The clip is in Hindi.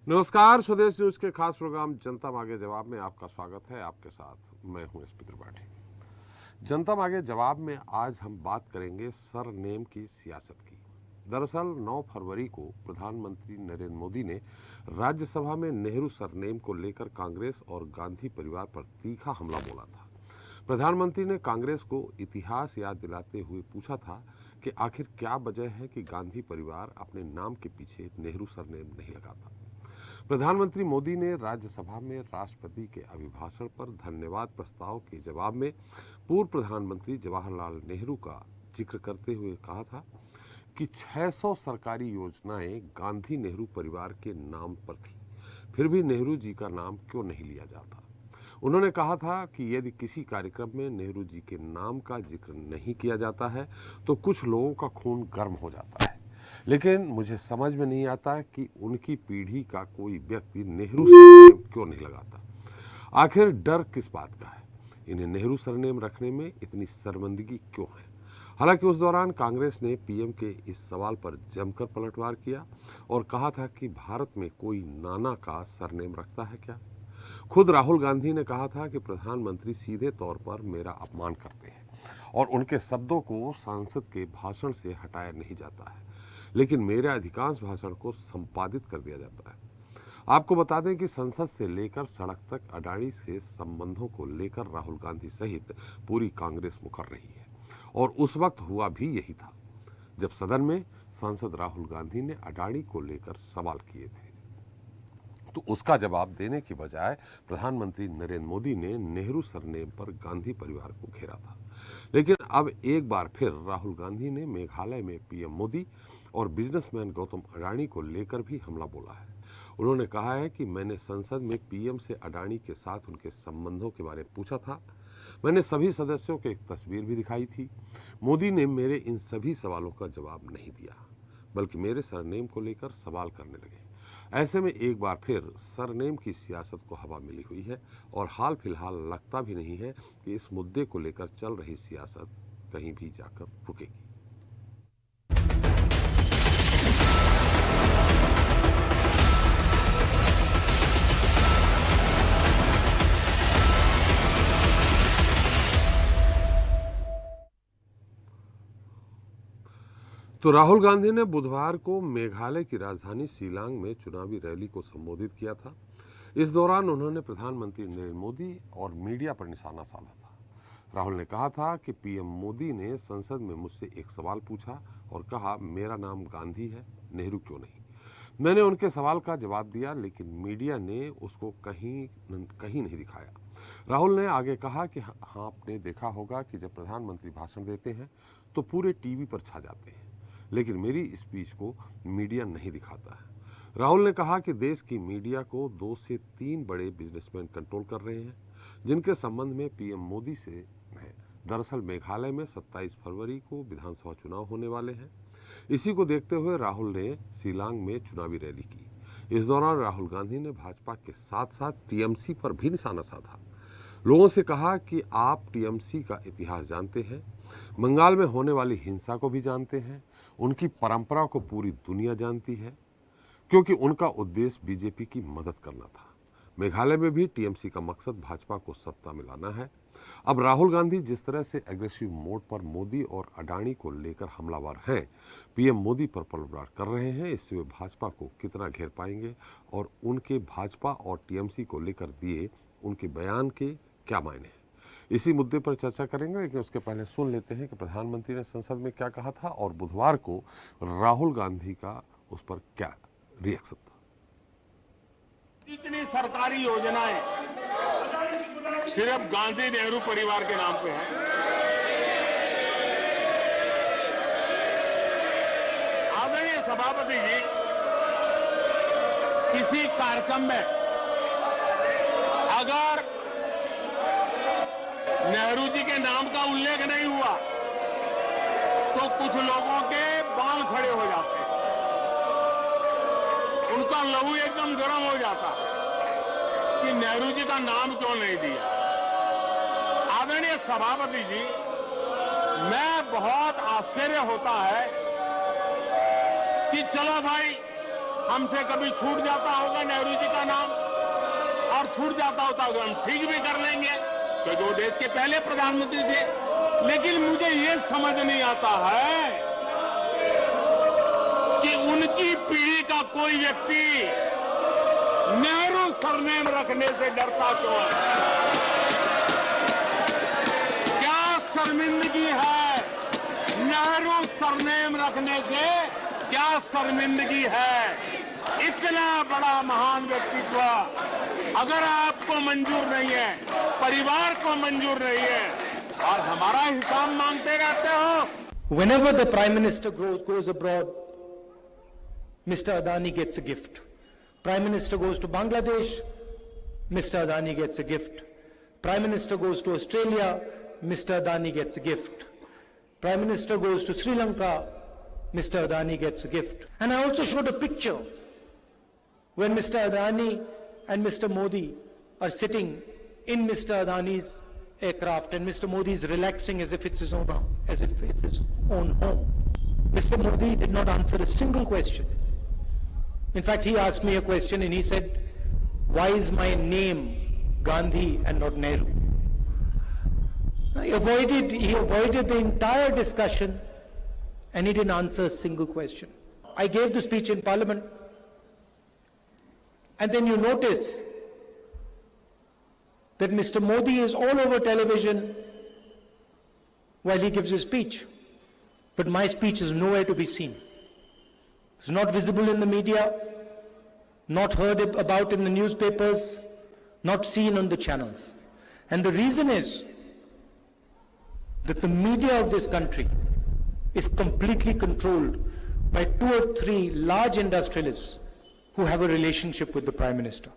नमस्कार, स्वदेश न्यूज के खास प्रोग्राम जनता मांगे जवाब में आपका स्वागत है। आपके साथ मैं हूं एसपी त्रिपाठी। जनता मांगे जवाब में आज हम बात करेंगे सरनेम की सियासत की। दरअसल 9 फरवरी को प्रधानमंत्री नरेंद्र मोदी ने राज्यसभा में नेहरू सरनेम को लेकर कांग्रेस और गांधी परिवार पर तीखा हमला बोला था। प्रधानमंत्री ने कांग्रेस को इतिहास याद दिलाते हुए पूछा था कि आखिर क्या वजह है कि गांधी परिवार अपने नाम के पीछे नेहरू सरनेम नहीं लगाता। प्रधानमंत्री मोदी ने राज्यसभा में राष्ट्रपति के अभिभाषण पर धन्यवाद प्रस्ताव के जवाब में पूर्व प्रधानमंत्री जवाहरलाल नेहरू का जिक्र करते हुए कहा था कि 600 सरकारी योजनाएं गांधी नेहरू परिवार के नाम पर थी, फिर भी नेहरू जी का नाम क्यों नहीं लिया जाता। उन्होंने कहा था कि यदि किसी कार्यक्रम में नेहरू जी के नाम का जिक्र नहीं किया जाता है तो कुछ लोगों का खून गर्म हो जाता है, लेकिन मुझे समझ में नहीं आता कि उनकी पीढ़ी का कोई व्यक्ति नेहरू सरनेम क्यों नहीं लगाता। आखिर डर किस बात का है? इन्हें नेहरू सरनेम रखने में इतनी शर्मिंदगी क्यों है? हालांकि उस दौरान कांग्रेस ने पीएम के इस सवाल पर जमकर पलटवार किया और कहा था कि भारत में कोई नाना का सरनेम रखता है क्या। खुद राहुल गांधी ने कहा था कि प्रधानमंत्री सीधे तौर पर मेरा अपमान करते हैं और उनके शब्दों को सांसद के भाषण से हटाया नहीं जाता है, लेकिन मेरे अधिकांश भाषण को संपादित कर दिया जाता है। आपको बता दें कि संसद से लेकर सड़क तक अडानी से संबंधों को लेकर राहुल गांधी सहित पूरी कांग्रेस मुकर रही है और उस वक्त हुआ भी यही था जब सदन में सांसद राहुल गांधी ने अडानी को लेकर सवाल किए थे, तो उसका जवाब देने की बजाय प्रधानमंत्री नरेंद्र मोदी ने नेहरू सरनेम पर गांधी परिवार को घेरा था। लेकिन अब एक बार फिर राहुल गांधी ने मेघालय में पीएम मोदी और बिजनेसमैन गौतम अडानी को लेकर भी हमला बोला है। उन्होंने कहा है कि मैंने संसद में पीएम से अडानी के साथ उनके संबंधों के बारे में पूछा था। मैंने सभी सदस्यों को एक तस्वीर भी दिखाई थी। मोदी ने मेरे इन सभी सवालों का जवाब नहीं दिया, बल्कि मेरे सरनेम को लेकर सवाल करने लगे। ऐसे में एक बार फिर सरनेम की सियासत को हवा मिली हुई है और हाल फिलहाल लगता भी नहीं है कि इस मुद्दे को लेकर चल रही सियासत कहीं भी जाकर रुकेगी। तो राहुल गांधी ने बुधवार को मेघालय की राजधानी शिलांग में चुनावी रैली को संबोधित किया था। इस दौरान उन्होंने प्रधानमंत्री नरेंद्र मोदी और मीडिया पर निशाना साधा था। राहुल ने कहा था कि पीएम मोदी ने संसद में मुझसे एक सवाल पूछा और कहा मेरा नाम गांधी है, नेहरू क्यों नहीं। मैंने उनके सवाल का जवाब दिया, लेकिन मीडिया ने उसको कहीं नहीं दिखाया। राहुल ने आगे कहा कि हाँ, आपने देखा होगा कि जब प्रधानमंत्री भाषण देते हैं तो पूरे टीवी पर छा जाते हैं, लेकिन मेरी स्पीच को मीडिया नहीं दिखाता है। राहुल ने कहा कि देश की मीडिया को 2 से 3 बड़े बिजनेसमैन कंट्रोल कर रहे हैं, जिनके संबंध में पीएम मोदी से है। दरअसल मेघालय में 27 फरवरी को विधानसभा चुनाव होने वाले हैं। इसी को देखते हुए राहुल ने शिलांग में चुनावी रैली की। इस दौरान राहुल गांधी ने भाजपा के साथ साथ टीएमसी पर भी निशाना साधा। लोगों से कहा कि आप टीएमसी का इतिहास जानते हैं, बंगाल में होने वाली हिंसा को भी जानते हैं, उनकी परंपरा को पूरी दुनिया जानती है, क्योंकि उनका उद्देश्य बीजेपी की मदद करना था। मेघालय में भी टीएमसी का मकसद भाजपा को सत्ता में लाना है। अब राहुल गांधी जिस तरह से एग्रेसिव मोड पर मोदी और अडानी को लेकर हमलावर हैं, पीएम मोदी पर पलटवार कर रहे हैं, इससे वे भाजपा को कितना घेर पाएंगे और उनके भाजपा और टीएमसी को लेकर दिए उनके बयान के क्या मायने हैं, इसी मुद्दे पर चर्चा करेंगे। लेकिन उसके पहले सुन लेते हैं कि प्रधानमंत्री ने संसद में क्या कहा था और बुधवार को राहुल गांधी का उस पर क्या रिएक्शन था। इतनी सरकारी योजनाएं सिर्फ गांधी नेहरू परिवार के नाम पे है। आदरणीय सभापति जी, किसी कार्यक्रम में अगर नेहरू जी के नाम का उल्लेख नहीं हुआ तो कुछ लोगों के बाल खड़े हो जाते हैं, उनका लहू एकदम गर्म हो जाता है कि नेहरू जी का नाम क्यों नहीं दिया। आदरणीय सभापति जी, मैं बहुत आश्चर्य होता है कि चलो भाई हमसे कभी छूट जाता होगा नेहरू जी का नाम, और छूट जाता होता होगा हम ठीक भी कर लेंगे क्योंकि वो देश के पहले प्रधानमंत्री थे। लेकिन मुझे ये समझ नहीं आता है कि उनकी पीढ़ी का कोई व्यक्ति नेहरू सरनेम रखने से डरता क्यों है? क्या शर्मिंदगी है नेहरू सरनेम रखने से? क्या शर्मिंदगी है? इतना बड़ा महान व्यक्तित्व अगर आपको मंजूर नहीं है, परिवार को मंजूर नहीं है, और हमारा हिसाब मांगते रहते हो। Whenever the Prime Minister goes abroad, Mr. Adani gets a gift. Prime Minister goes to Bangladesh, Mr. Adani gets a gift. Prime Minister goes to Australia, Mr. Adani gets a gift. Prime Minister goes to Sri Lanka, Mr. Adani gets a gift. And I also showed a picture when Mr. Adani and Mr. Modi are sitting in Mr. Adani's aircraft and Mr. Modi is relaxing as if it's his own home. Mr. Modi did not answer a single question. In fact, he asked me a question and he said, "Why is my name Gandhi and not Nehru?" He avoided the entire discussion and he didn't answer a single question. I gave the speech in Parliament, and then you notice that Mr. Modi is all over television while he gives his speech. But my speech is nowhere to be seen. It's not visible in the media, not heard about in the newspapers, not seen on the channels. And the reason is that the media of this country is completely controlled by 2 or 3 large industrialists who have a relationship with the Prime Minister.